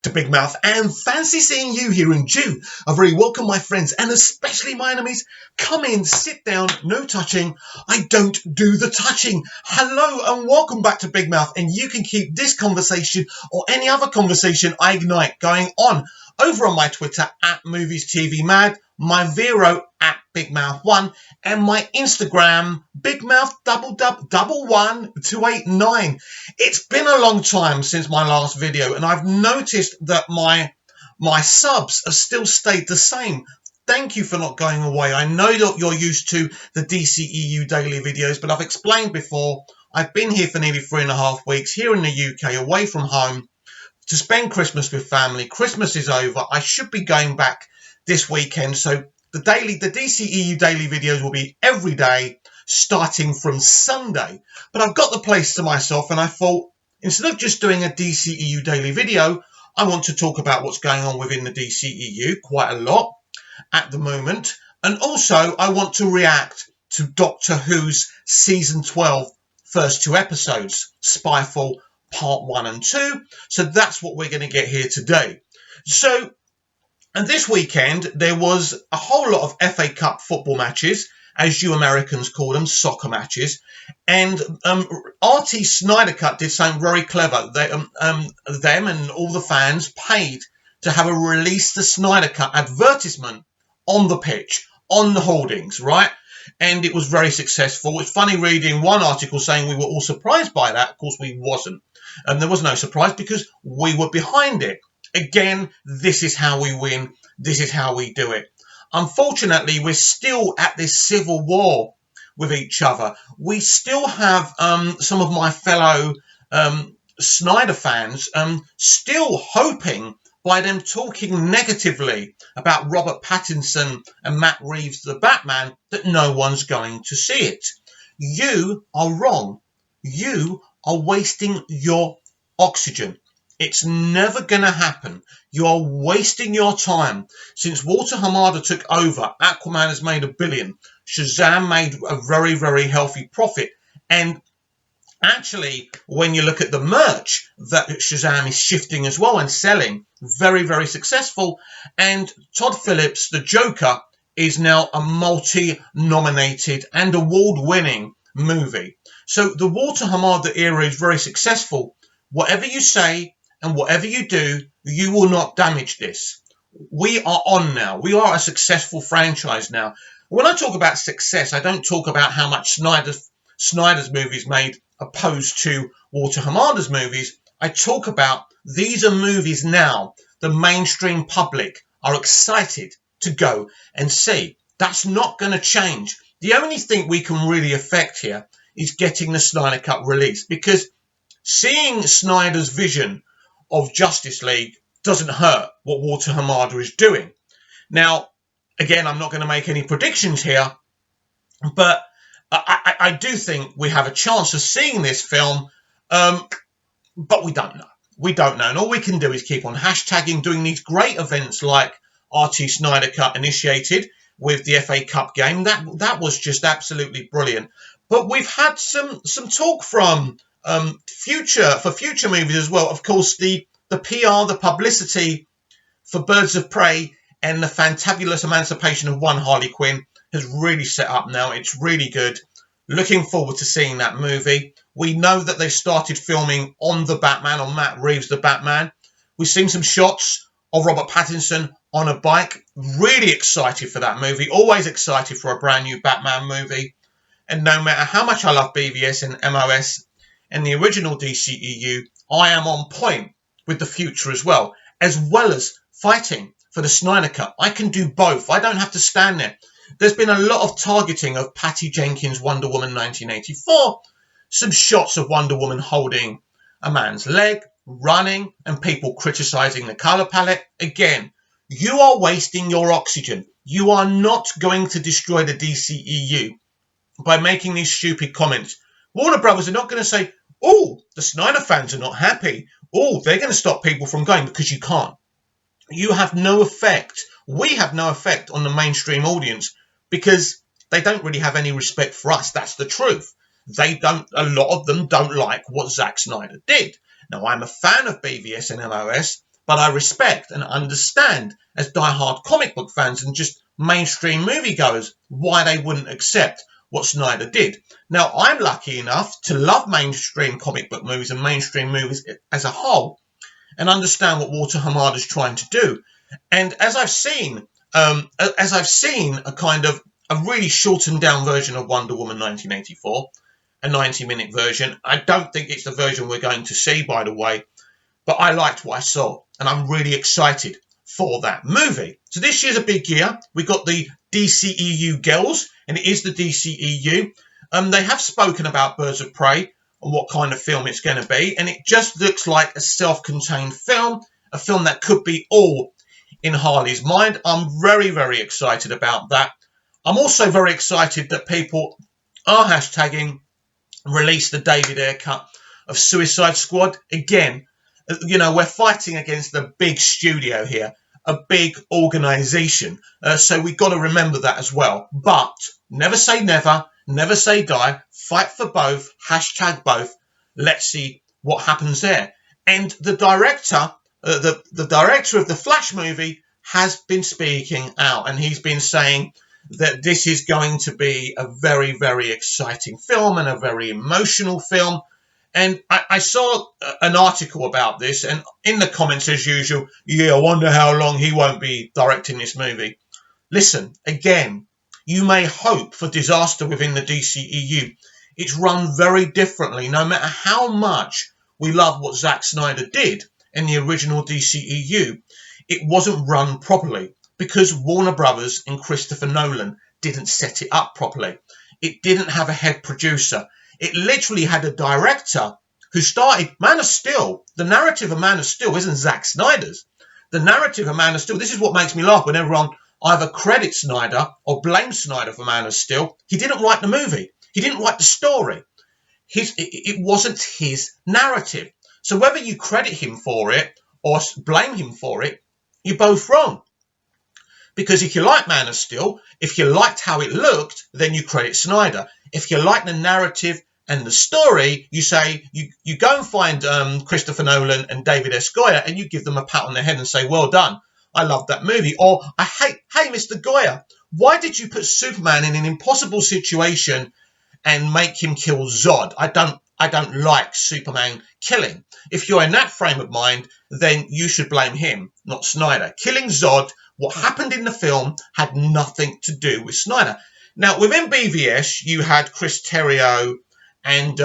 to Big Mouth, and fancy seeing you here in Jew. A very welcome, my friends, and especially my enemies. Come in, sit down, no touching. I don't do the touching. Hello and welcome back to Big Mouth, and you can keep this conversation or any other conversation I ignite going on over on my Twitter at MoviesTVMad, my Vero at BigMouth1, and my Instagram, BigMouth111289. It's been a long time since my last video, and I've noticed that my subs have still stayed the same. Thank you for not going away. I know that you're used to the dceu daily videos, but I've explained before, I've been here for nearly 3.5 weeks, here in the UK, away from home, to spend Christmas with family. Christmas is over. I should be going back this weekend. So the dceu daily videos will be every day, starting from Sunday. But I've got the place to myself, and I thought, instead of just doing a dceu daily video, I want to talk about what's going on within the dceu quite a lot at the moment. And also, I want to react to Doctor Who's Season 12 first 2 episodes, Spyfall Part 1 and 2. So that's what we're going to get here today. So, and this weekend, there was a whole lot of FA Cup football matches, as you Americans call them, soccer matches. And RT Snyder Cut did something very clever. Them and all the fans paid to have a Release the Snyder Cut advertisement on the pitch, on the hoardings, right? And it was very successful. It's funny reading one article saying we were all surprised by that. Of course, we wasn't. And there was no surprise because we were behind it. Again, this is how we win. This is how we do it. Unfortunately, we're still at this civil war with each other. We still have some of my fellow Snyder fans still hoping by them talking negatively about Robert Pattinson and Matt Reeves, the Batman, that no one's going to see it. You are wrong. You are wasting your oxygen. It's never going to happen. You are wasting your time. Since Walter Hamada took over, Aquaman has made $1 billion. Shazam made a very, very healthy profit. And actually, when you look at the merch that Shazam is shifting as well and selling, very, very successful. And Todd Phillips, the Joker, is now a multi-nominated and award-winning movie. So the Walter Hamada era is very successful. Whatever you say and whatever you do, you will not damage this. We are on now. We are a successful franchise now. When I talk about success, I don't talk about how much Snyder's movies made opposed to Walter Hamada's movies. I talk about these are movies now the mainstream public are excited to go and see. That's not going to change. The only thing we can really affect here is getting the Snyder Cut released, because seeing Snyder's vision of Justice League doesn't hurt what Walter Hamada is doing. Now, again, I'm not going to make any predictions here, but I do think we have a chance of seeing this film, but we don't know. We don't know. And all we can do is keep on hashtagging, doing these great events like RT Snyder Cut initiated with the FA Cup game. That was just absolutely brilliant. But we've had some talk from future movies as well. Of course, the PR, the publicity for Birds of Prey and the fantabulous emancipation of one Harley Quinn has really set up now. It's really good. Looking forward to seeing that movie. We know that they started filming on the Batman, on Matt Reeves, the Batman. We've seen some shots of Robert Pattinson on a bike. Really excited for that movie. Always excited for a brand new Batman movie. And no matter how much I love BVS and MOS and the original DCEU, I am on point with the future as well as fighting for the Snyder Cut. I can do both. I don't have to stand there. There's been a lot of targeting of Patty Jenkins' Wonder Woman 1984, some shots of Wonder Woman holding a man's leg, running, and people criticising the colour palette. Again, you are wasting your oxygen. You are not going to destroy the DCEU by making these stupid comments. Warner Brothers are not going to say, oh, the Snyder fans are not happy. Oh, they're going to stop people from going, because you can't. You have no effect. We have no effect on the mainstream audience because they don't really have any respect for us. That's the truth. A lot of them don't like what Zack Snyder did. Now, I'm a fan of BVS and MOS, but I respect and understand as die-hard comic book fans and just mainstream moviegoers why they wouldn't accept what Snyder did. Now, I'm lucky enough to love mainstream comic book movies and mainstream movies as a whole and understand what Walter Hamada's trying to do. And as I've seen a kind of a really shortened down version of Wonder Woman 1984, a 90-minute version. I don't think it's the version we're going to see, by the way, but I liked what I saw, and I'm really excited for that movie. So this year's a big year. We got the DCEU girls, and it is the DCEU. They have spoken about Birds of Prey and what kind of film it's going to be, and it just looks like a self-contained film, a film that could be all in Harley's mind. I'm very, very excited about that. I'm also very excited that people are hashtagging release the David Ayer cut of Suicide Squad. Again, you know, we're fighting against a big studio here, a big organisation. So we've got to remember that as well. But never say never, never say die. Fight for both, hashtag both. Let's see what happens there. And the director, the director of the Flash movie has been speaking out, and he's been saying that this is going to be a very, very exciting film and a very emotional film. And I saw an article about this, and in the comments, as usual, yeah, I wonder how long he won't be directing this movie. Listen, again, you may hope for disaster within the DCEU. It's run very differently, no matter how much we love what Zack Snyder did in the original DCEU. It wasn't run properly because Warner Brothers and Christopher Nolan didn't set it up properly. It didn't have a head producer. It literally had a director who started Man of Steel. The narrative of Man of Steel isn't Zack Snyder's. The narrative of Man of Steel, this is what makes me laugh when everyone either credits Snyder or blames Snyder for Man of Steel. He didn't write the movie. He didn't write the story. It wasn't his narrative. So whether you credit him for it or blame him for it, you're both wrong. Because if you like Man of Steel, if you liked how it looked, then you credit Snyder. If you like the narrative and the story, you say, you go and find Christopher Nolan and David S. Goyer, and you give them a pat on the head and say, well done, I love that movie. Or, hey, Mr. Goyer, why did you put Superman in an impossible situation and make him kill Zod? I don't like Superman killing. If you're in that frame of mind, then you should blame him, not Snyder. Killing Zod, what happened in the film, had nothing to do with Snyder. Now, within BVS, you had Chris Terrio and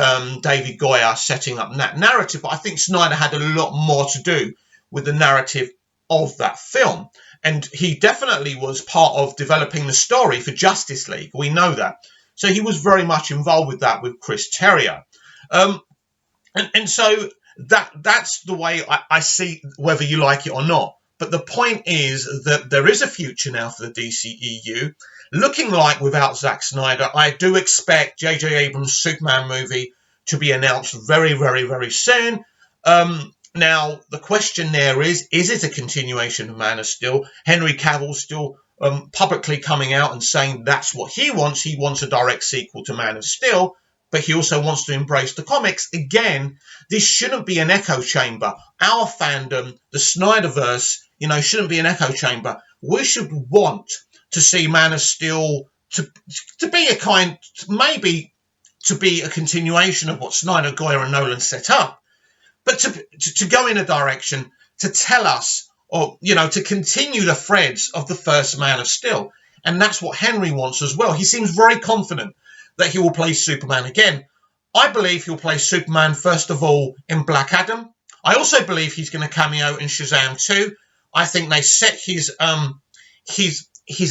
David Goyer setting up that narrative, but I think Snyder had a lot more to do with the narrative of that film. And he definitely was part of developing the story for Justice League. We know that. So he was very much involved with that with Chris Terrio. And so that's the way I see, whether you like it or not. But the point is that there is a future now for the DCEU. Looking like without Zack Snyder, I do expect J.J. Abrams' Superman movie to be announced very, very, very soon. Now, the question there is it a continuation of Man of Steel? Henry Cavill's still publicly coming out and saying that's what he wants. He wants a direct sequel to Man of Steel, but he also wants to embrace the comics. Again, this shouldn't be an echo chamber. Our fandom, the Snyderverse, shouldn't be an echo chamber. We should want to see Man of Steel to be a kind, maybe to be a continuation of what Snyder, Goyer and Nolan set up, but to go in a direction to tell us, or, to continue the threads of the first Man of Steel. And that's what Henry wants as well. He seems very confident that he will play Superman again. I believe he'll play Superman, first of all, in Black Adam. I also believe he's going to cameo in Shazam 2. I think they set his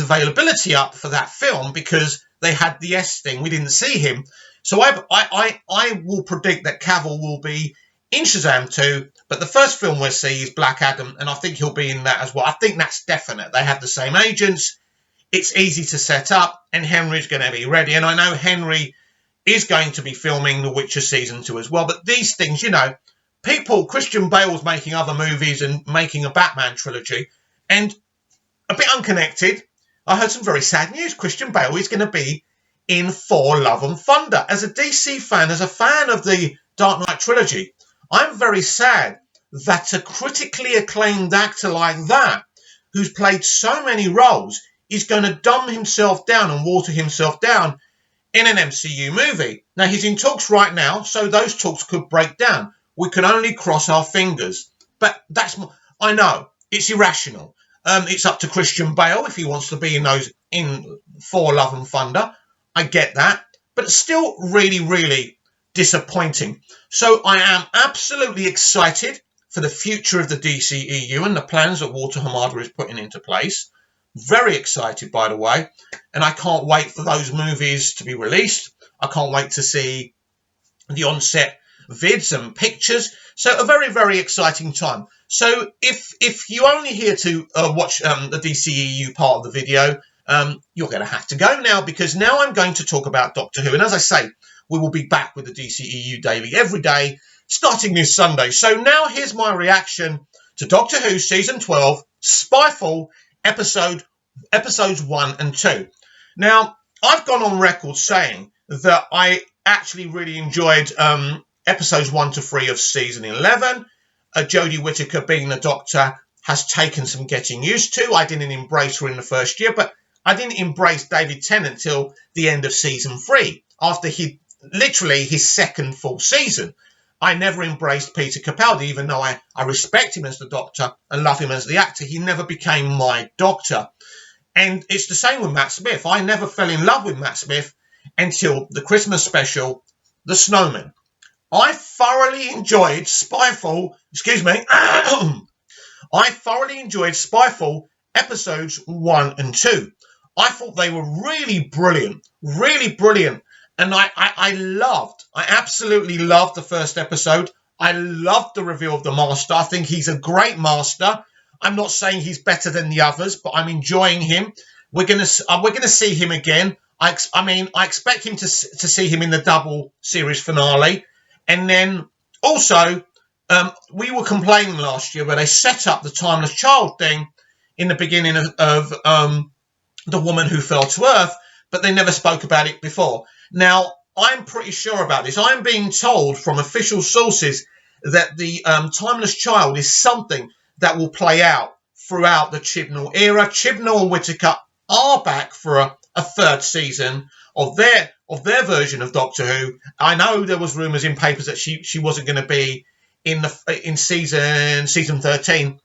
availability up for that film because they had the S thing. We didn't see him. So I will predict that Cavill will be in Shazam 2, but the first film we'll see is Black Adam, and I think he'll be in that as well. I think that's definite. They have the same agents. It's easy to set up, and Henry's going to be ready. And I know Henry is going to be filming The Witcher Season 2 as well. But these things, Christian Bale's making other movies and making a Batman trilogy. And a bit unconnected, I heard some very sad news. Christian Bale is going to be in Thor Love and Thunder. As a DC fan, as a fan of the Dark Knight trilogy, I'm very sad that a critically acclaimed actor like that, who's played so many roles, is going to dumb himself down and water himself down in an MCU movie. Now, he's in talks right now, so those talks could break down. We can only cross our fingers. But I know, it's irrational. It's up to Christian Bale if he wants to be in Thor Love and Thunder. I get that. But it's still really, really disappointing. So I am absolutely excited for the future of the DCEU and the plans that Walter Hamada is putting into place. Very excited, by the way. And I can't wait for those movies to be released. I can't wait to see the on-set vids and pictures. So a very, very exciting time. So if you're only here to watch the DCEU part of the video, you're going to have to go now, because now I'm going to talk about Doctor Who. And as I say, we will be back with the DCEU daily every day, starting this Sunday. So now here's my reaction to Doctor Who Season 12, Spyfall, episodes 1 and 2. Now, I've gone on record saying that I actually really enjoyed episodes 1 to 3 of Season 11. Jodie Whittaker being the Doctor has taken some getting used to. I didn't embrace her in the first year, but I didn't embrace David Tennant until the end of Season 3, after literally his second full season. I never embraced Peter Capaldi, even though I respect him as the Doctor and love him as the actor. He never became my Doctor. And it's the same with Matt Smith. I never fell in love with Matt Smith until the Christmas special, The Snowman. I thoroughly enjoyed Spyfall, I thoroughly enjoyed Spyfall episodes 1 and 2. I thought they were really brilliant, really brilliant. And I absolutely loved the first episode. I loved the reveal of the Master. I think he's a great Master. I'm not saying he's better than the others, but I'm enjoying him. We're gonna see him again. I expect him to see him in the double series finale. And then also, we were complaining last year where they set up the Timeless Child thing in the beginning of The Woman Who Fell to Earth, but they never spoke about it before. Now, I'm pretty sure about this. I'm being told from official sources that the Timeless Child is something that will play out throughout the Chibnall era. Chibnall and Whittaker are back for a third season of their version of Doctor Who. I know there was rumours in papers that she wasn't going to be in season 13.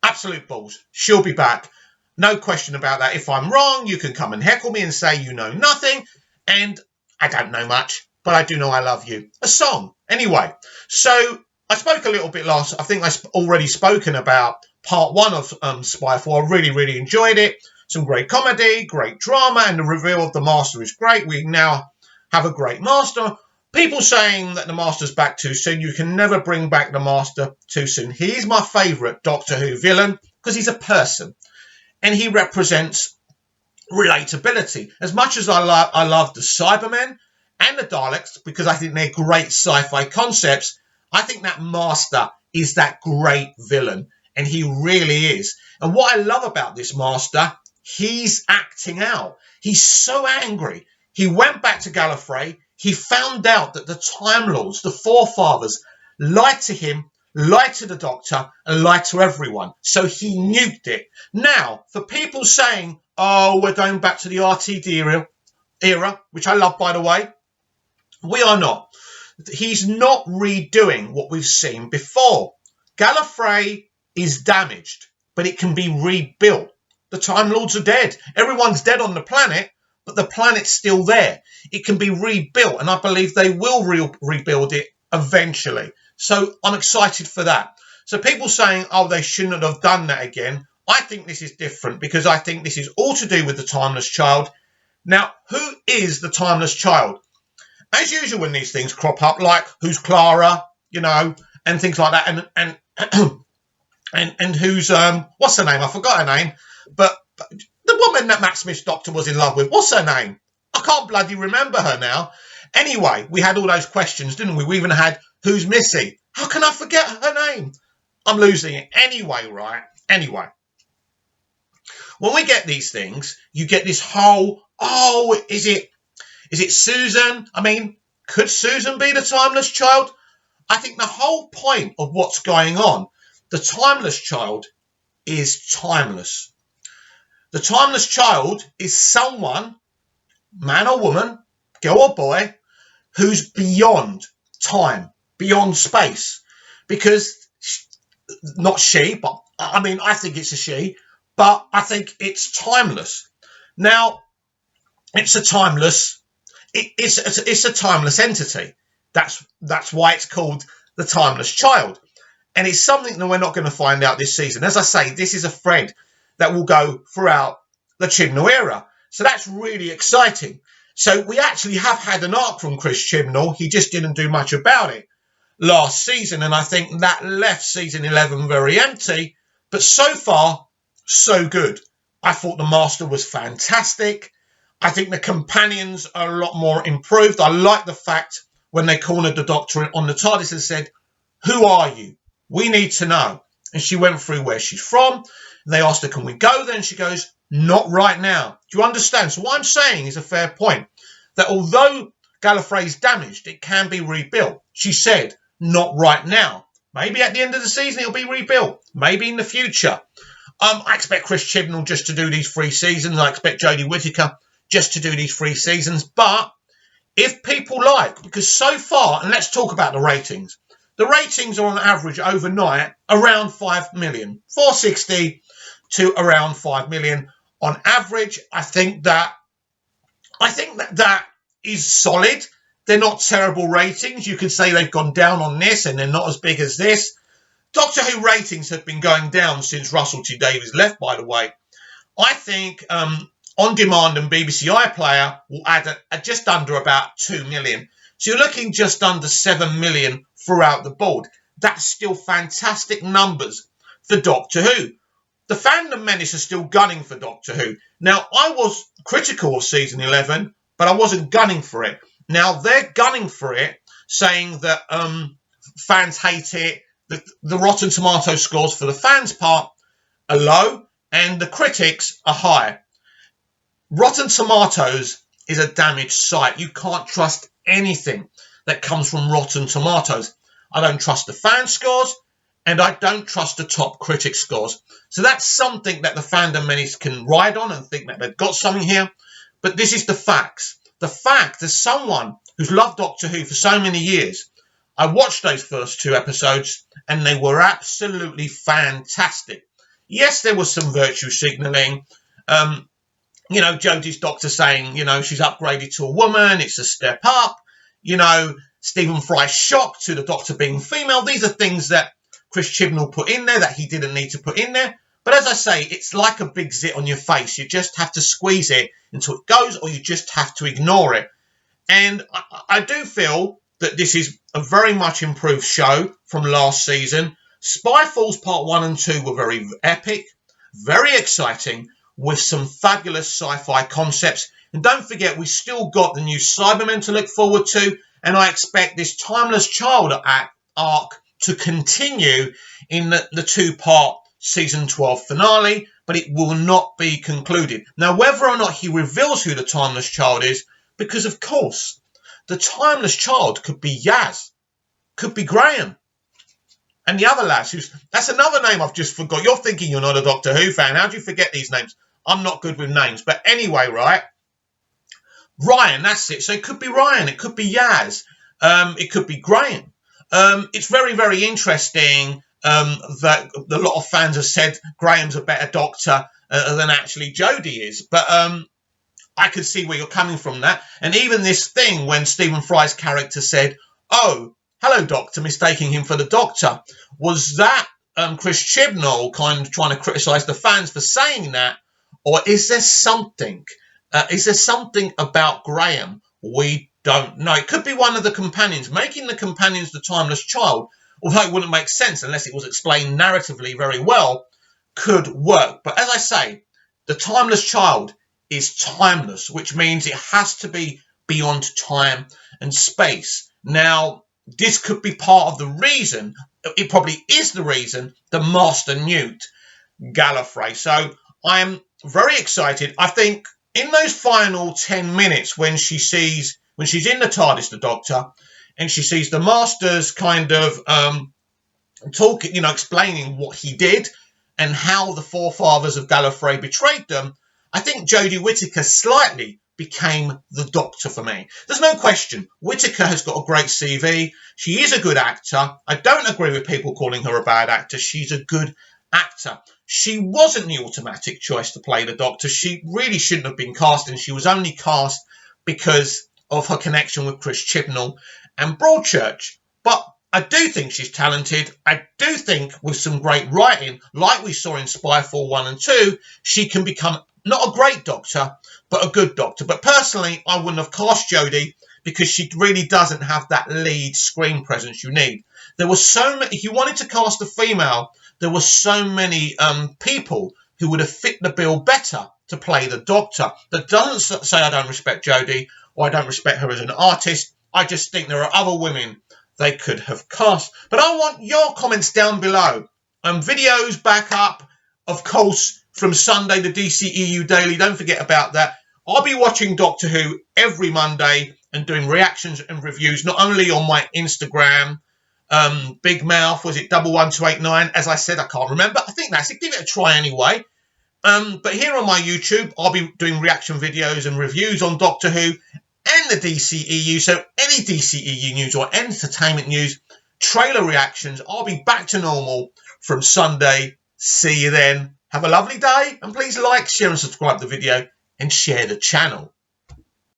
Absolute balls. She'll be back. No question about that. If I'm wrong, you can come and heckle me and say you know nothing. And I don't know much, but I do know I love you. A song. Anyway, so I spoke a little bit last. I think I've already spoken about part 1 of Spyfall. I really, really enjoyed it. Some great comedy, great drama, and the reveal of the Master is great. We now have a great Master. People saying that the Master's back too soon. You can never bring back the Master too soon. He's my favourite Doctor Who villain because he's a person and he represents relatability. As much as I love the Cybermen and the Daleks because I think they're great sci-fi concepts, I think that Master is that great villain, and he really is. And what I love about this Master, he's acting out. He's so angry. He went back to Gallifrey. He found out that the Time Lords, the Forefathers, lied to him, lied to the Doctor, and lied to everyone. So he nuked it. Now, for people saying, oh, we're going back to the RTD era, which I love, by the way, we are not. He's not redoing what we've seen before. Gallifrey is damaged, but it can be rebuilt. The Time Lords are dead. Everyone's dead on the planet, but the planet's still there. It can be rebuilt, and I believe they will rebuild it eventually. So I'm excited for that. So people saying, oh, they shouldn't have done that again. I think this is different because I think this is all to do with the Timeless Child. Now, who is the Timeless Child? As usual when these things crop up, like who's Clara, you know, and things like that, and who's what's her name? I forgot her name, but the woman that Matt Smith's Doctor was in love with, what's her name? I can't bloody remember her now. Anyway, we had all those questions, didn't we? We even had who's Missy? How can I forget her name? I'm losing it. Anyway, right? Anyway, when we get these things, you get this whole, oh, is it Susan? I mean, could Susan be the Timeless Child? I think the whole point of what's going on The timeless child is timeless. The timeless child is someone, man or woman, girl or boy, who's beyond time, beyond space. Because, not she, but I mean, I think it's a she, but I think it's timeless. Now, it's a timeless, it's a timeless entity. That's why it's called the timeless child. And it's something that we're not going to find out this season. As I say, this is a thread that will go throughout the Chibnall era. So that's really exciting. So we actually have had an arc from Chris Chibnall. He just didn't do much about it last season. And I think that left season 11 very empty. But so far, so good. I thought the Master was fantastic. I think the companions are a lot more improved. I like the fact when they cornered the Doctor on the TARDIS and said, "Who are you? We need to know." And she went through where she's from. And they asked her, "Can we go there?" And she goes, "Not right now." Do you understand? So what I'm saying is a fair point. That although Gallifrey's damaged, it can be rebuilt. She said, "Not right now." Maybe at the end of the season it'll be rebuilt. Maybe in the future. I expect Chris Chibnall just to do these 3 seasons. I expect Jodie Whittaker just to do these 3 seasons. But if people like, because so far, and let's talk about the ratings. The ratings are on average overnight around 5 million, 460 to around 5 million on average. I think that is solid. They're not terrible ratings. You could say they've gone down on this and they're not as big as this. Doctor Who ratings have been going down since Russell T Davies left, by the way. I think On Demand and BBC iPlayer will add just under about 2 million. So you're looking just under 7 million throughout the board. That's still fantastic numbers for Doctor Who. The fandom menace are still gunning for Doctor Who. Now, I was critical of season 11, but I wasn't gunning for it. Now, they're gunning for it, saying that fans hate it. The Rotten Tomato scores for the fans' part are low, and the critics are high. Rotten Tomatoes is a damaged site. You can't trust anything that comes from Rotten Tomatoes. I don't trust the fan scores, and I don't trust the top critic scores. So that's something that the fandom menace can ride on and think that they've got something here. But this is the facts. The fact, as someone who's loved Doctor Who for so many years, I watched those first 2 episodes, and they were absolutely fantastic. Yes, there was some virtue signalling. Jodie's Doctor saying, she's upgraded to a woman. It's a step up. Stephen Fry's shock to the Doctor being female. These are things that Chris Chibnall put in there that he didn't need to put in there. But as I say, it's like a big zit on your face. You just have to squeeze it until it goes, or you just have to ignore it. And I do feel that this is a very much improved show from last season. Spyfalls Part 1 and 2 were very epic, very exciting, with some fabulous sci-fi concepts. And don't forget, we still got the new Cybermen to look forward to, and I expect this Timeless Child arc to continue in the 2-part season 12 finale, but it will not be concluded. Now, whether or not he reveals who the Timeless Child is, because of course, the Timeless Child could be Yaz, could be Graham, and the other lads, that's another name I've just forgot. You're thinking you're not a Doctor Who fan. How do you forget these names? I'm not good with names. But anyway, right? Ryan, that's it. So it could be Ryan. It could be Yaz. It could be Graham. It's very, very interesting that a lot of fans have said Graham's a better Doctor than actually Jodie is. But I could see where you're coming from that. And even this thing when Stephen Fry's character said, "Oh, hello, Doctor," mistaking him for the Doctor. Was that Chris Chibnall kind of trying to criticise the fans for saying that? Or is there something? Is there something about Graham we don't know? It could be one of the companions. Making the companions the Timeless Child, although it wouldn't make sense unless it was explained narratively very well, could work. But as I say, the Timeless Child is timeless, which means it has to be beyond time and space. Now, this could be part of the reason, it probably is the reason, the Master nuked Gallifrey. So I'm very excited. I think in those final 10 minutes when she's in the TARDIS, the Doctor, and she sees the Master's kind of talking, explaining what he did and how the forefathers of Gallifrey betrayed them, I think Jodie Whittaker slightly became the Doctor for me. There's no question. Whittaker has got a great CV. She is a good actor. I don't agree with people calling her a bad actor. She's a good actor. She wasn't the automatic choice to play the Doctor. She really shouldn't have been cast, and she was only cast because of her connection with Chris Chibnall and Broadchurch. But I do think she's talented. I do think with some great writing, like we saw in Spyfall 1 and 2, she can become not a great Doctor, but a good Doctor. But personally, I wouldn't have cast Jodie because she really doesn't have that lead screen presence you need. There were so many, if you wanted to cast a female, there were so many people who would have fit the bill better to play the Doctor. That doesn't say I don't respect Jodie or I don't respect her as an artist. I just think there are other women they could have cast. But I want your comments down below. Videos back up, of course, from Sunday, the DCEU Daily. Don't forget about that. I'll be watching Doctor Who every Monday and doing reactions and reviews, not only on my Instagram, Big Mouth, was it 11289? As I said, I can't remember. I think that's it. Give it a try anyway. But here on my YouTube, I'll be doing reaction videos and reviews on Doctor Who and the DCEU. So any DCEU news or entertainment news, trailer reactions, I'll be back to normal from Sunday. See you then. Have a lovely day, and please like, share and subscribe the video and share the channel.